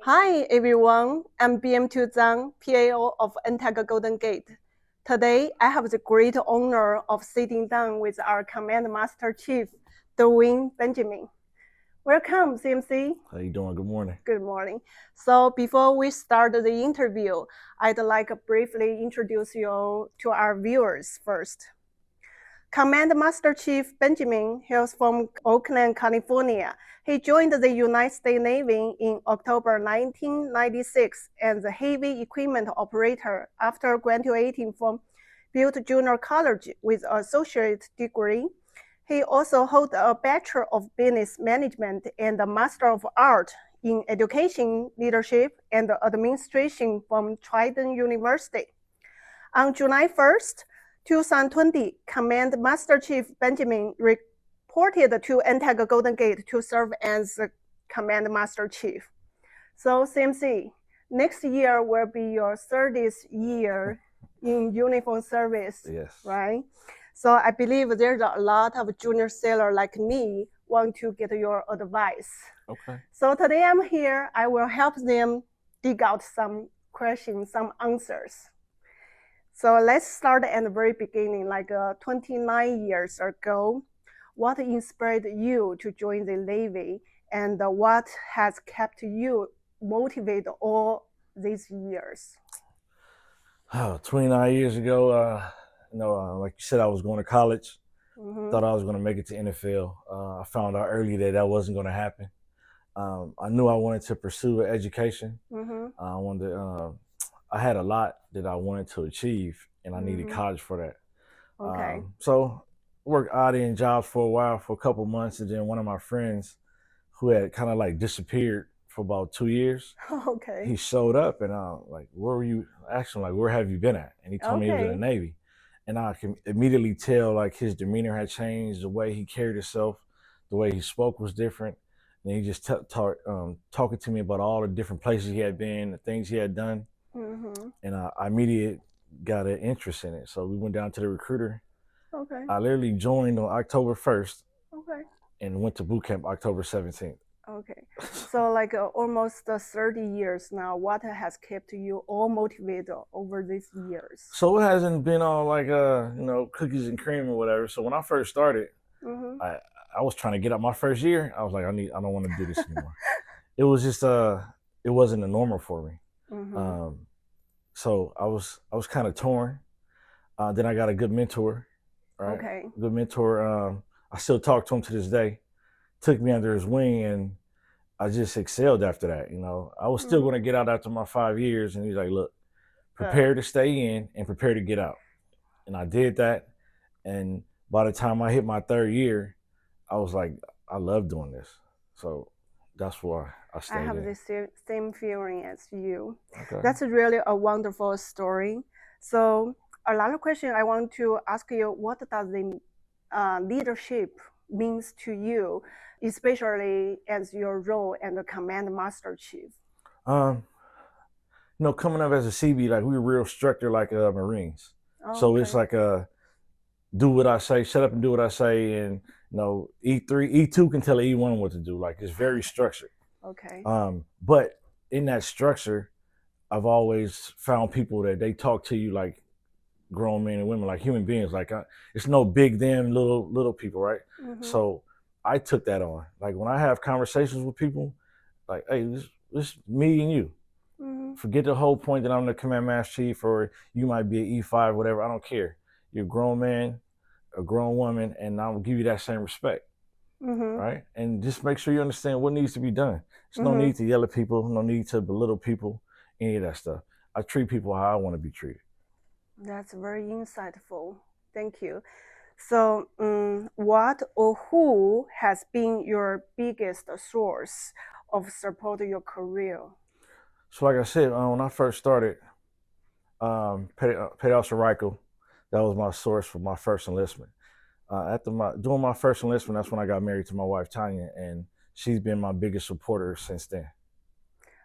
Hi everyone, I'm BM2 Zhang, PAO of NTAG Golden Gate. Today, I have the great honor of sitting down with our Command Master Chief, Dewayne Benjamin. Welcome, CMC. How you doing? Good morning. Good morning. So before we start the interview, I'd like to briefly introduce you to our viewers first. Command Master Chief Benjamin hails from Oakland, California. He joined the United States Navy in October 1996 as a heavy equipment operator after graduating from Butte Junior College with an associate degree. He also holds a Bachelor of Business Management and a Master of Art in Education, Leadership, and Administration from Trident University. On July 1st, 2020, Command Master Chief Benjamin reported to NTAG Golden Gate to serve as the Command Master Chief. So CMC, next year will be your 30th year in uniform service, Yes. right? So I believe there's a lot of junior sailor like me want to get your advice. Okay. So today I'm here, I will help them dig out some questions, some answers. So let's start at the very beginning, like 29 years ago. What inspired you to join the Navy, and what has kept you motivated all these years? 29 years ago, like you said, I was going to college. Mm-hmm. Thought I was going to make it to NFL. I found out early that wasn't going to happen. I knew I wanted to pursue education. Mm-hmm. I had a lot that I wanted to achieve, and I needed Mm-hmm. college for that. Okay. So worked odd end jobs for a while, for a couple months, and then one of my friends who had kind of like disappeared for about 2 years, Okay. he showed up, and like, where were you? I asked him, like, where have you been at? And he told me he was in the Okay. Navy. And I can immediately tell, like, his demeanor had changed, the way he carried himself, the way he spoke was different. And he just talking to me about all the different places he had been, the things he had done. Mm-hmm. And I immediately got an interest in it. So we went down to the recruiter. Okay. I literally joined on October 1st Okay. and went to boot camp October 17th. Okay. So like almost 30 years now, what has kept you all motivated over these years? So it hasn't been all like cookies and cream or whatever. So when I first started, Mm-hmm. I was trying to get out my first year. I was like, I don't want to do this anymore. It was just it wasn't a normal for me. Mm-hmm. So I was kind of torn. Then I got a good mentor, right? Okay. Good mentor. I still talk to him to this day. Took me under his wing, and I just excelled after that. I was still going to get out after my 5 years, and he's like, look, prepare to stay in and prepare to get out. And I did that. And by the time I hit my 3rd year, I was like, I love doing this. So that's why I stayed I have in. the same feeling as you. Okay. That's really a wonderful story. So another question I want to ask you, what does the leadership means to you, especially as your role as the Command Master Chief? Coming up as a CB, like, we were real structured like Marines. Oh, So okay. it's like do what I say, shut up and do what I say, and E2 can tell E1 what to do. Like, it's very structured. Okay. But in that structure, I've always found people that they talk to you like grown men and women, like human beings. Like, it's no big them, little people, right? Mm-hmm. So I took that on. Like, when I have conversations with people, like, hey, this me and you. Mm-hmm. Forget the whole point that I'm the command master chief, or you might be an E5, whatever. I don't care. You're a grown man, a grown woman, and I'll give you that same respect. Mm-hmm. Right? And just make sure you understand what needs to be done. There's no Mm-hmm. need to yell at people, no need to belittle people, any of that stuff. I treat people how I want to be treated. That's very insightful. Thank you. So, what or who has been your biggest source of support in your career? So, like I said, when I first started, Pedal Rico, that was my source for my first enlistment. Doing my first enlistment, that's when I got married to my wife Tanya, and she's been my biggest supporter since then.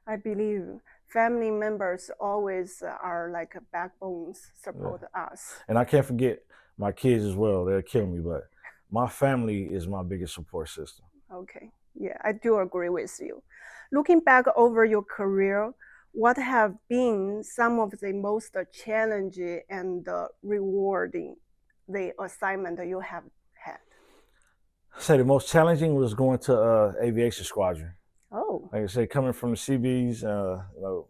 I believe family members always are like backbones, support us. And I can't forget my kids as well. They'll kill me, but my family is my biggest support system. Okay. Yeah, I do agree with you. Looking back over your career, what have been some of the most challenging and rewarding the assignment you have had? Say the most challenging was going to aviation squadron. Oh. Like I say, coming from the CBs,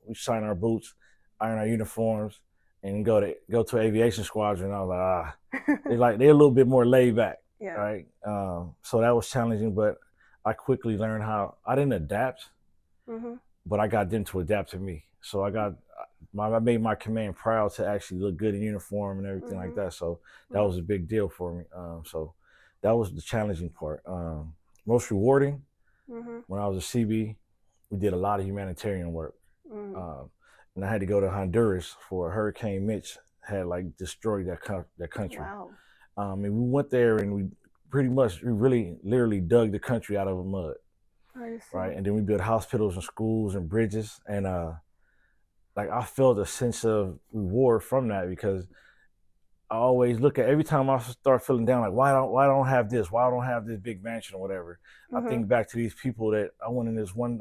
we shine our boots, iron our uniforms, and go to aviation squadron. I was like, they're a little bit more laid back, Yeah. right? So that was challenging, but I quickly learned how I didn't adapt, but I got them to adapt to me. So I made my command proud to actually look good in uniform and everything like that. So that was a big deal for me. So that was the challenging part. Most rewarding, when I was a CB, we did a lot of humanitarian work. And I had to go to Honduras for Hurricane Mitch had like destroyed that country. Wow. And we went there and we really literally dug the country out of the mud. Right. And then we built hospitals and schools and bridges. And like I felt a sense of reward from that, because I always look at every time I start feeling down, like why don't I have this? Why don't I have this big mansion or whatever? I think back to these people that I went in this one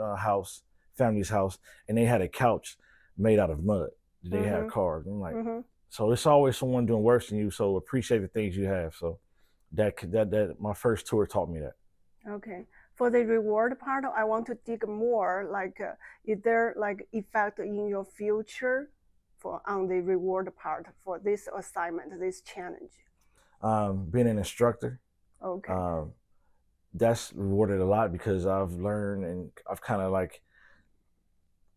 family's house, and they had a couch made out of mud that they had carved. I'm like, so it's always someone doing worse than you. So appreciate the things you have. So that my first tour taught me that. Okay. For the reward part, I want to dig more. Like, is there like effect in your future on the reward part for this assignment, this challenge? Being an instructor. Okay. That's rewarded a lot, because I've learned and I've kind of like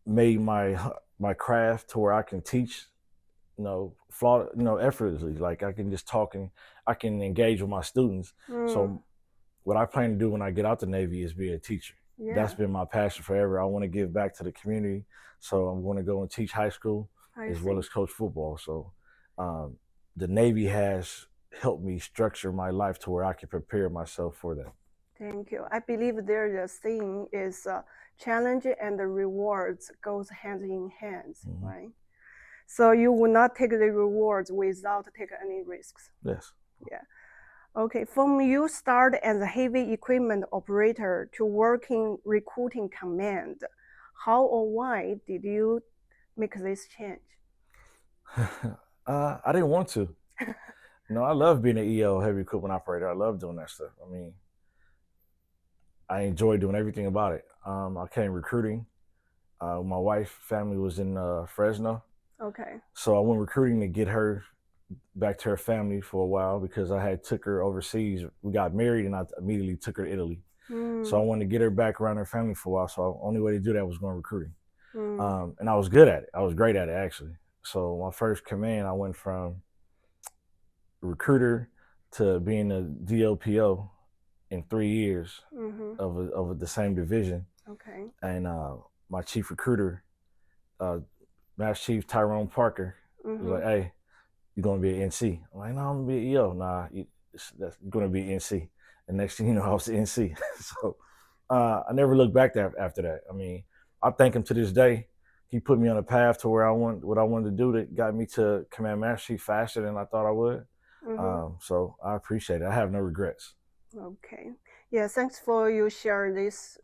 made my craft to where I can teach, effortlessly. Like I can just talk and I can engage with my students. So what I plan to do when I get out the Navy is be a teacher. Yeah. That's been my passion forever. I want to give back to the community. So I'm going to go and teach high school as well as coach football. So the Navy has helped me structure my life to where I can prepare myself for that. Thank you. I believe there's a saying is challenge and the rewards goes hand in hand, right? So you will not take the rewards without taking any risks. Yes. Yeah. Okay, from you start as a heavy equipment operator to working recruiting command, how or why did you make this change? I didn't want to. I love being an EO, heavy equipment operator. I love doing that stuff. I mean, I enjoy doing everything about it. I came recruiting. My wife's family was in Fresno. Okay. So I went recruiting to get her back to her family for a while, because I had took her overseas. We got married and I immediately took her to Italy. So I wanted to get her back around her family for a while. So the only way to do that was going recruiting. And I was good at it. I was great at it, actually. So my first command, I went from recruiter to being a DLPO in 3 years of the same division. Okay. And my chief recruiter, Master Chief Tyrone Parker, was like, "Hey, you're going to be an NC." I'm like, "No, I'm going to be an EO." "Nah, you're going to be NC." And next thing you know, I was the NC. So I never looked back after that. I mean, I thank him to this day. He put me on a path to where what I wanted to do, that got me to Command Master Chief faster than I thought I would. So I appreciate it. I have no regrets. Okay. Yeah, thanks for you sharing this.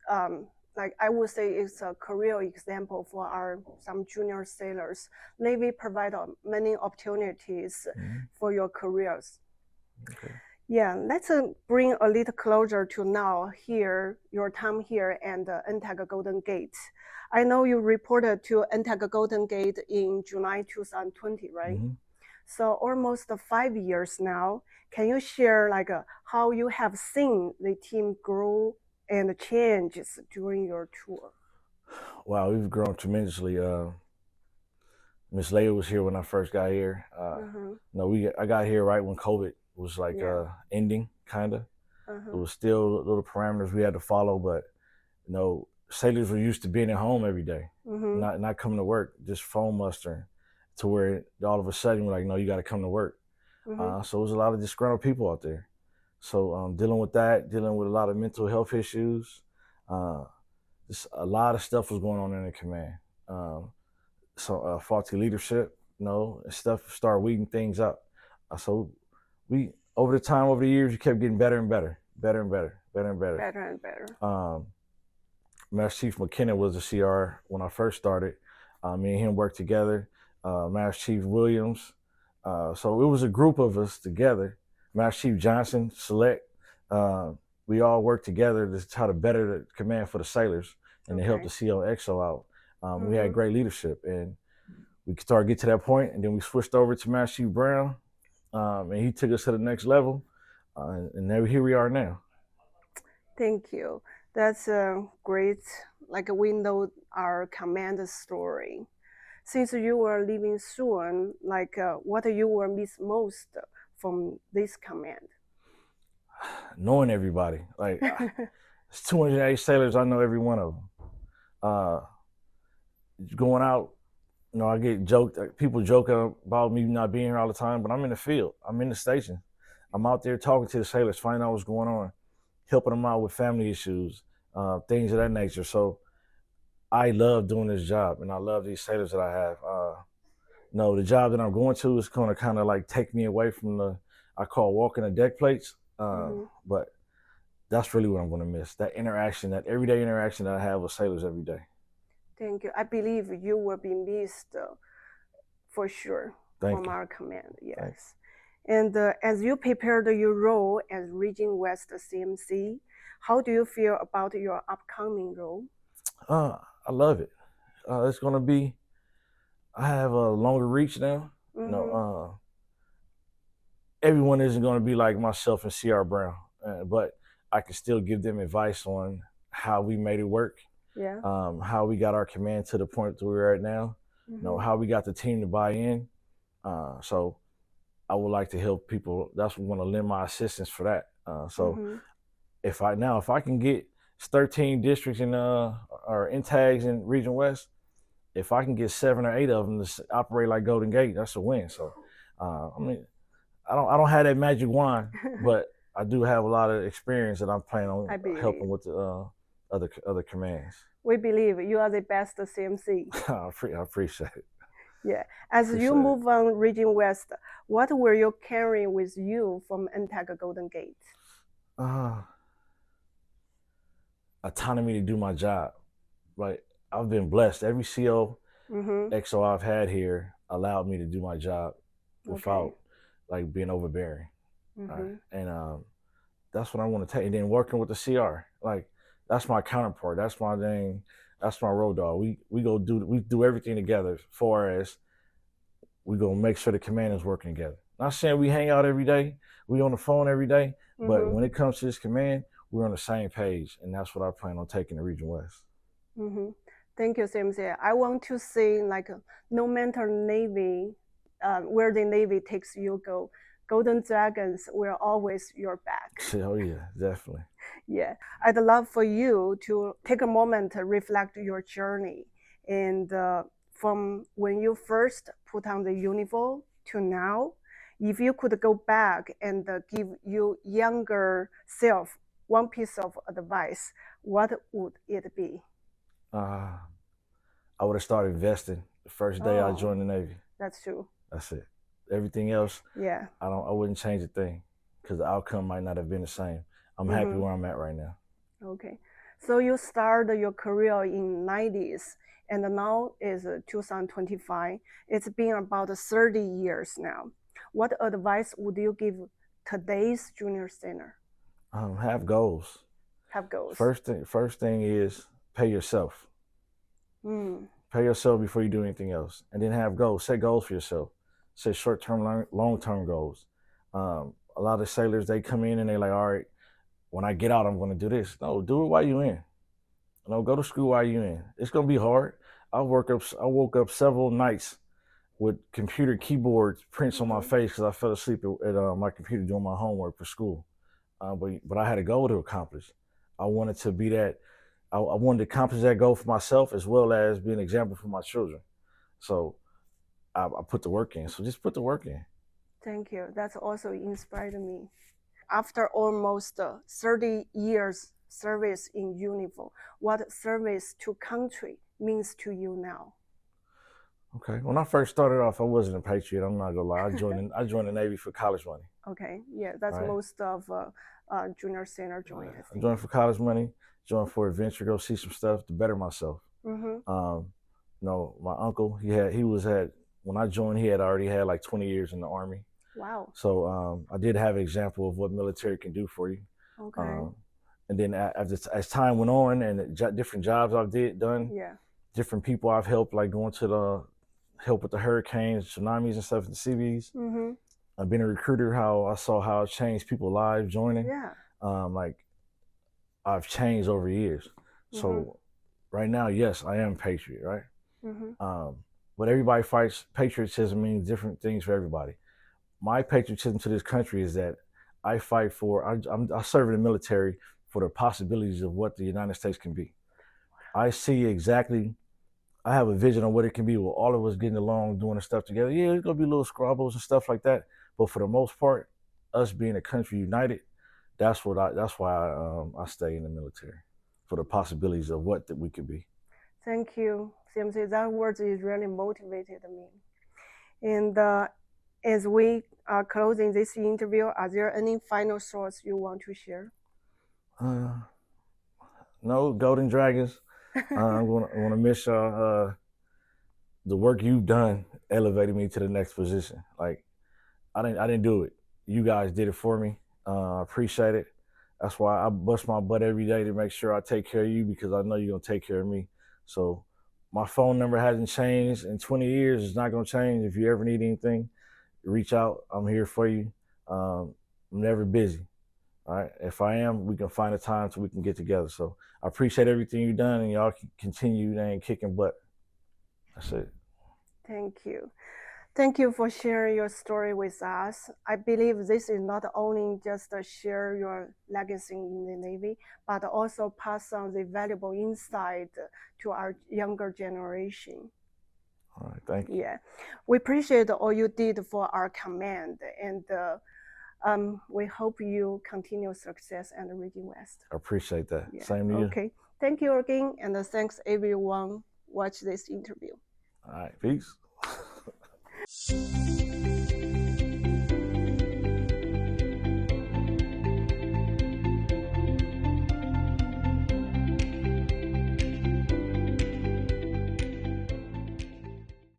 Like I would say it's a career example for some junior sailors. Navy provide many opportunities for your careers. Okay. Yeah, let's bring a little closer to now here, your time here and NTAG Golden Gate. I know you reported to NTAG Golden Gate in July 2020, right? So almost 5 years now. Can you share like how you have seen the team grow and changes during your tour? Wow, we've grown tremendously. Miss Leia was here when I first got here. I got here right when COVID was like ending, kind of. It was still little parameters we had to follow, but sailors were used to being at home every day, not coming to work, just phone mustering, to where all of a sudden we're like, "No, you got to come to work." So it was a lot of disgruntled people out there. So dealing with that, dealing with a lot of mental health issues, just a lot of stuff was going on in the command. So faulty leadership, stuff started weeding things up. So we, over the years, we kept getting better and better. Master Chief McKenna was the CR when I first started. Me and him worked together. Master Chief Williams. So it was a group of us together. Master Chief Johnson, Select. We all worked together to try to better the command for the sailors and to help the COXO out. We had great leadership, and we started to get to that point, and then we switched over to Master Chief Brown, and he took us to the next level, and here we are now. Thank you. That's great. Like we know our command story. Since you are leaving soon, like what you will miss most from this command? Knowing everybody, like it's 280 sailors. I know every one of them. Going out, you know, I get joked. People joke about me not being here all the time, but I'm in the field. I'm in the station. I'm out there talking to the sailors, finding out what's going on, helping them out with family issues, things of that nature. So I love doing this job, and I love these sailors that I have. No, the job that I'm going to is going to kind of like take me away from I call walking the deck plates. But that's really what I'm going to miss. That interaction, that everyday interaction that I have with sailors every day. Thank you. I believe you will be missed for sure from our command. Yes. Thanks. And as you prepared your role as Region West CMC, how do you feel about your upcoming role? I love it. It's going to be, I have a longer reach now. You know, everyone isn't going to be like myself and CR Brown, but I can still give them advice on how we made it work. Yeah. How we got our command to the point that we're at now. You know, how we got the team to buy in. So I would like to help people. That's what I want to lend my assistance for that. If I can get 13 districts in or in tags in Region West, if I can get 7 or 8 of them to operate like Golden Gate, that's a win. So I mean, I don't have that magic wand, but I do have a lot of experience that I'm planning on helping with the other commands. We believe you are the best CMC. I appreciate it. Yeah. As you move on Region West, what were you carrying with you from NTAG Golden Gate? Autonomy to do my job. Right. I've been blessed. Every CO XO I've had here allowed me to do my job without like being overbearing. Right? And that's what I want to take. And then working with the CR, like that's my counterpart. That's my thing. That's my road dog. We do everything together as far as we go make sure the command is working together. Not saying we hang out every day, we on the phone every day, but when it comes to this command, we're on the same page, and that's what I plan on taking to Region West. Thank you, CMC. I want to say, like, no matter Navy, where the Navy takes you go, Golden Dragons will always your back. Oh yeah, definitely. Yeah, I'd love for you to take a moment to reflect your journey, and from when you first put on the uniform to now, if you could go back and give you younger self one piece of advice, what would it be? I would have started investing the first day I joined the Navy. That's true. That's it. Everything else, yeah, I wouldn't change a thing because the outcome might not have been the same. I'm happy where I'm at right now. Okay. So you started your career in 90s and now is 2025. It's been about 30 years now. What advice would you give today's junior sailor? Have goals. Have goals. First thing is pay yourself. Pay yourself before you do anything else. And then have goals. Set goals for yourself. Set short-term, long-term goals. A lot of sailors, they come in and they're like, all right, when I get out, I'm going to do this. No, do it while you're in. You know, go to school while you're in. It's going to be hard. I woke up several nights with computer keyboard prints on my face because I fell asleep at my computer doing my homework for school. But I had a goal to accomplish. I wanted to be that. I wanted to accomplish that goal for myself as well as be an example for my children. So I put the work in. So just put the work in. Thank you. That's also inspired me. After almost 30 years service in uniform, what service to country means to you now? Okay. When I first started off, I wasn't a patriot. I'm not gonna lie. I joined the Navy for college money. Okay. Yeah, that's right. Most of junior sailor join. I joined for college money. join for adventure, go see some stuff to better myself. You know, my uncle, when I joined, he had already had like 20 years in the Army. Wow. So I did have an example of what military can do for you. Okay. And then as time went on and different jobs I've done, Yeah. different people I've helped, like going to help with the hurricanes, tsunamis and stuff in the cities. I've been a recruiter, how I saw how it changed people's lives joining. Yeah. Like I've changed over years. So right now, yes, I am a patriot, right? But everybody fights. Patriotism means different things for everybody. My patriotism to this country is that I fight for, I serve in the military for the possibilities of what the United States can be. I see exactly, I have a vision on what it can be with all of us getting along, doing the stuff together. Yeah, there's gonna be little squabbles and stuff like that. But for the most part, us being a country united, that's why I stay in the military, for the possibilities of what that we could be. Thank you, CMC. That words is really motivated me. And as we are closing this interview, are there any final thoughts you want to share? No, Golden Dragons. I want to miss y'all. The work you've done elevated me to the next position. Like I didn't do it. You guys did it for me. I appreciate it. That's why I bust my butt every day to make sure I take care of you, because I know you're gonna take care of me. So my phone number hasn't changed in 20 years. It's not gonna change. If you ever need anything, reach out. I'm here for you. I'm never busy. All right. If I am, we can find a time so we can get together. So I appreciate everything you've done, and y'all continue and kicking butt. That's it. Thank you. Thank you for sharing your story with us. I believe this is not only just to share your legacy in the Navy, but also pass on the valuable insight to our younger generation. All right, thank you. Yeah, we appreciate all you did for our command, and we hope you continue success and reaching west. I appreciate that. Yeah. Same to you. Okay, thank you again, and thanks everyone watch this interview. All right, peace.